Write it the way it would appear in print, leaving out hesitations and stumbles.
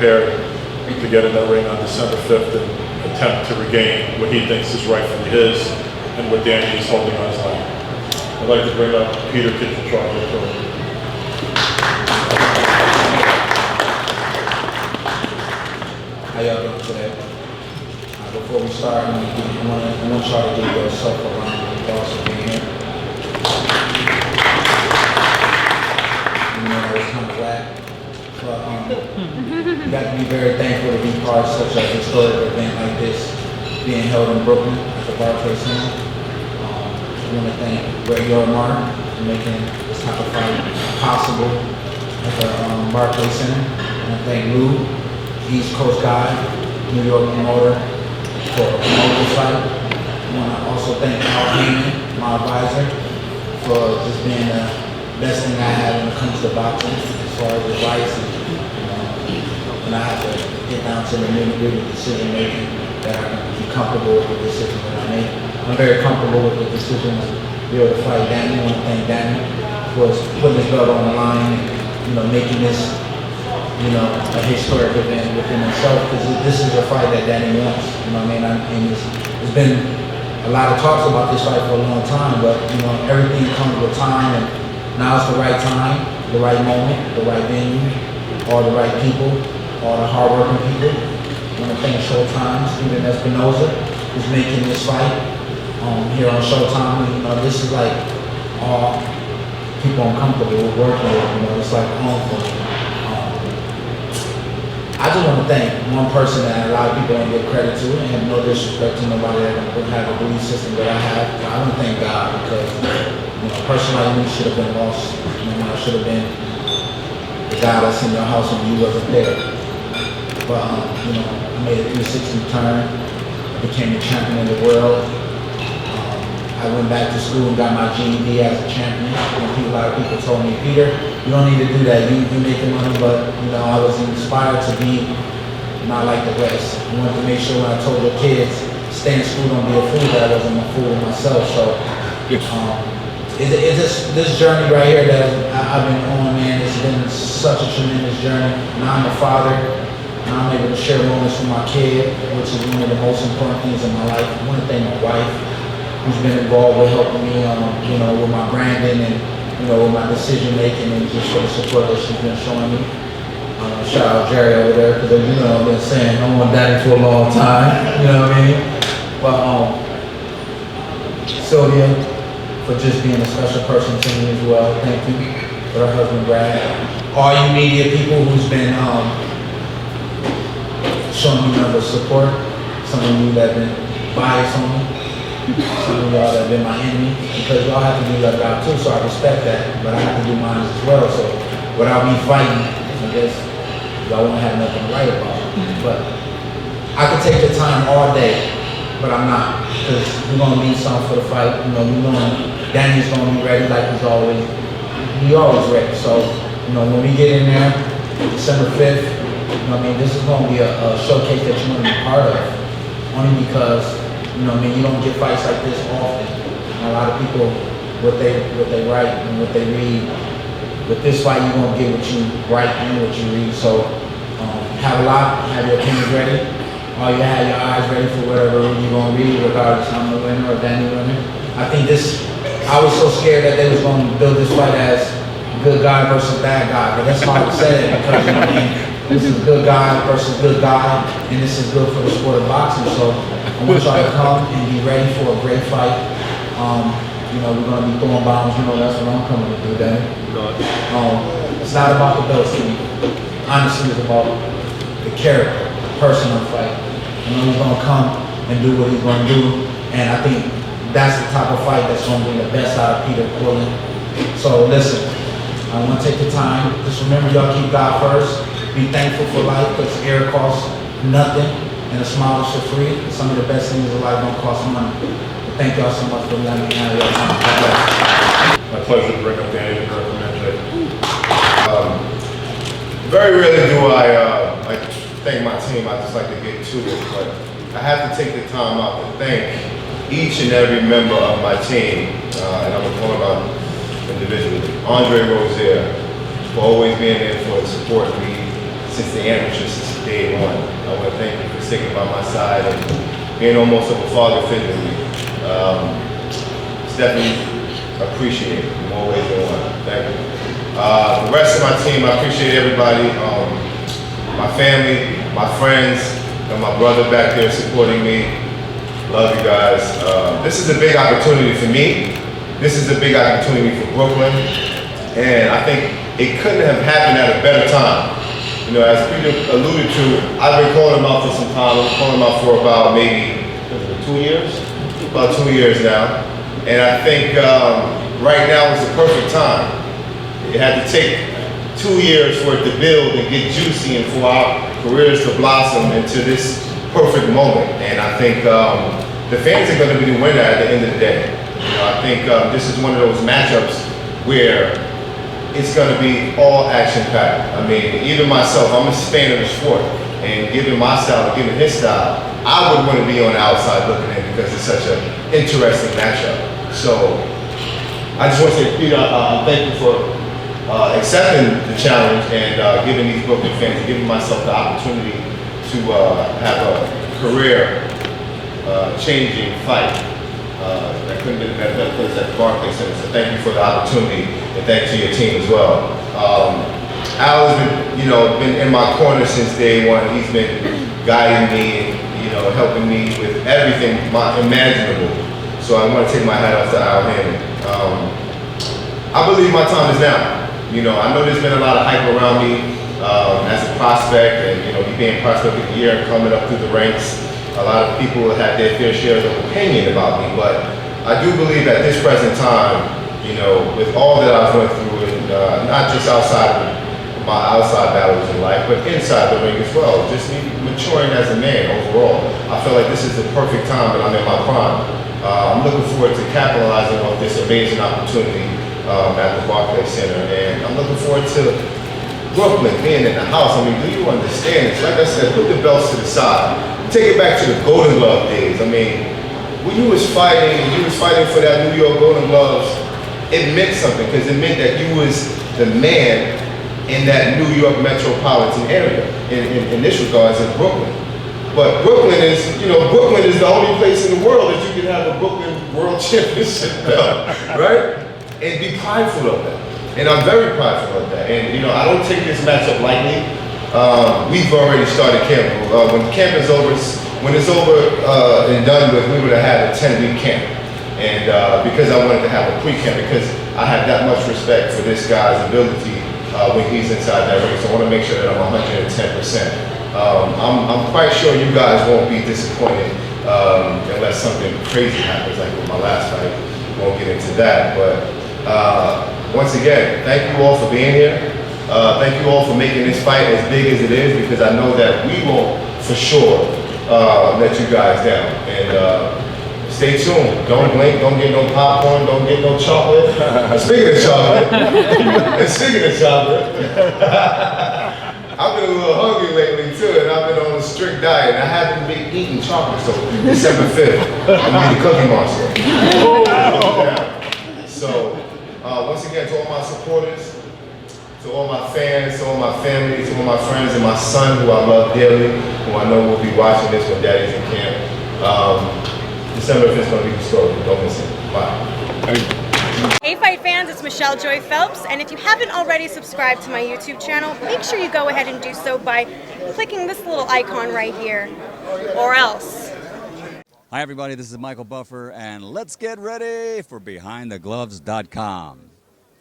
prepared to get in that ring on December 5th and attempt to regain what he thinks is rightfully his and what Danny is holding on his line. I'd like to bring up Peter Quillin. How y'all doing today? Before we start, I want y'all to give yourself a round of applause for being here. You know, it was kind of whack, but you got to be very thankful to be part of such a historic event like this, being held in Brooklyn at the Barclays Center. I want to thank Greg Martin for making this type of fight possible at the Barclays Center. I want to thank Lou, East Coast guy, New York promoter, for promoting this fight. I want to also thank Al Heyman, my advisor, for just being the best thing I have when it comes to boxing, as far as advice. And, when I have to get down to the nitty-gritty decision making, that I can be comfortable with the decision that I make. I'm very comfortable with the decision to be able to fight Danny. I want to thank Danny for putting his belt on the line and making this a historic event within itself, because this is a fight that Danny wants. You know what I mean? And there's been a lot of talks about this fight for a long time, but everything comes with time, and now it's the right time, the right moment, the right venue, all the right people, all the hardworking people. I want to thank Showtime, Steven Espinoza, who's making this fight here on Showtime. This is like all people I'm comfortable with working with. It's like home for me. I just want to thank one person that a lot of people don't give credit to, and no disrespect to nobody that don't have a belief system that I have. I want to thank God, because a person like me should have been lost. I should have been the guy that's in your house when you wasn't there. But I made a 360 turn, became the champion of the world. I went back to school and got my GED as a champion. A lot of people told me, Peter, you don't need to do that. You make the money, but I was inspired to be not like the rest. I wanted to make sure when I told the kids, stay in school, don't be a fool, that I wasn't a fool myself. So it's this journey right here that I've been on, man. It's been such a tremendous journey. Now I'm a father. Now I'm able to share moments with my kid, which is one of the most important things in my life. I want to thank my wife, who's been involved with helping me, with my branding and, with my decision making, and just for the support that she's been showing me. Shout out Jerry over there, because I've been saying I want Daddy for a long time, you know what I mean? But Sylvia, for just being a special person to me as well. Thank you. For her husband Brad. All you media people who's been showing me number of support. Some of you that have been biased on me. Some of y'all that have been my enemy, because y'all have to do your job too, so I respect that, but I have to do mine as well. So without me fighting, I guess y'all won't have nothing to write about. But I could take the time all day, but I'm not, because we're gonna need something for the fight. Danny's gonna be ready like he's always ready. So when we get in there, December 5th, this is gonna be a showcase that you're gonna be part of, only because you don't get fights like this often. And a lot of people, what they write and what they read, with this fight you're gonna get what you write and what you read. So have your opinions ready. Or you have your eyes ready for whatever you're gonna read, regardless if I'm the winner or Danny winner. I was so scared that they was gonna build this fight as good guy versus bad guy, but that's why I said it, because this is good guy versus good guy, and this is good for the sport of boxing. So I want y'all to come and be ready for a great fight. We're going to be throwing bombs. That's what I'm coming to do, Danny. It's not about the belts to me. Honestly, it's about the character, the person I'm fighting. He's going to come and do what he's going to do. And I think that's the type of fight that's going to bring the best out of Peter Quillin. So listen, I want to take the time. Just remember, y'all keep God first. Be thankful for life, because air costs nothing. And a smile is for free. Some of the best things in life don't cost money. But thank y'all so much for letting me have your time. My pleasure to bring up Danny to recommend Jay. Very rarely do I thank my team. I just like to get to it, but I have to take the time out to thank each and every member of my team, and I'm going to call out individually. Andre Rozier, for always being there for supporting me since the amateurs. day one. I want to thank you for sticking by my side and being almost of a father figure to me. It's definitely appreciated in more ways than one. Thank you. The rest of my team, I appreciate everybody. My family, my friends, and my brother back there supporting me. Love you guys. This is a big opportunity for me. This is a big opportunity for Brooklyn. And I think it couldn't have happened at a better time. You know, as Peter alluded to, I've been calling him out for some time. I've been calling him out for about maybe 2 years? About 2 years now. And I think right now is the perfect time. It had to take 2 years for it to build and get juicy and for our careers to blossom into this perfect moment. And I think the fans are going to be the winner at the end of the day. You know, I think this is one of those matchups where it's going to be all action-packed. I mean, even myself, I'm a fan of the sport, and given my style and given his style, I would want to be on the outside looking in because it's such an interesting matchup. So I just want to say, Peter, thank you for accepting the challenge and giving these Brooklyn fans, and giving myself the opportunity to have a career-changing fight. That couldn't have been a better place at the Barclays Center. So thank you for the opportunity, and thanks to your team as well. Al has been in my corner since day one. He's been guiding me and helping me with everything imaginable. So I want to take my hat off to Al Hammond. I believe my time is now. I know there's been a lot of hype around me as a prospect, and me being prospect of the year and coming up through the ranks. A lot of people have their fair share of opinion about me, but I do believe at this present time, with all that I've went through, and not just outside of my outside battles in life, but inside the ring as well, just me maturing as a man overall. I feel like this is the perfect time that I'm in my prime. I'm looking forward to capitalizing on this amazing opportunity at the Barclays Center, and I'm looking forward to Brooklyn being in the house. I mean, do you understand? It's like I said, put the belts to the side. Take it back to the Golden Glove days. I mean, when you was fighting for that New York Golden Gloves, it meant something because it meant that you was the man in that New York metropolitan area. In this regard, in Brooklyn. But Brooklyn is the only place in the world that you can have a Brooklyn World Championship belt, right? And be prideful of that. And I'm very prideful of that. And I don't take this matchup lightly. We've already started camp. When camp is over, when it's over and done with, we would have had a 10-week camp. And because I wanted to have a pre-camp, because I have that much respect for this guy's ability when he's inside that ring. So I want to make sure that I'm 110%. I'm quite sure you guys won't be disappointed unless something crazy happens, like with my last fight. We won't get into that. But once again, thank you all for being here. Thank you all for making this fight as big as it is, because I know that we won't for sure let you guys down. And stay tuned. Don't blink. Don't get no popcorn. Don't get no chocolate. Speaking of chocolate, I've been a little hungry lately too, and I've been on a strict diet. And I haven't been eating chocolate, so December 5th, I'm gonna be the Cookie Monster. So once again, to all my supporters, to all my fans, to all my family, to all my friends, and my son, who I love dearly, who I know will be watching this when Daddy's in camp. December 5th is going to be historic. Don't miss it. Bye. Hey Fight fans, it's Michelle Joy Phelps, and if you haven't already subscribed to my YouTube channel, make sure you go ahead and do so by clicking this little icon right here, or else. Hi everybody, this is Michael Buffer, and let's get ready for BehindTheGloves.com.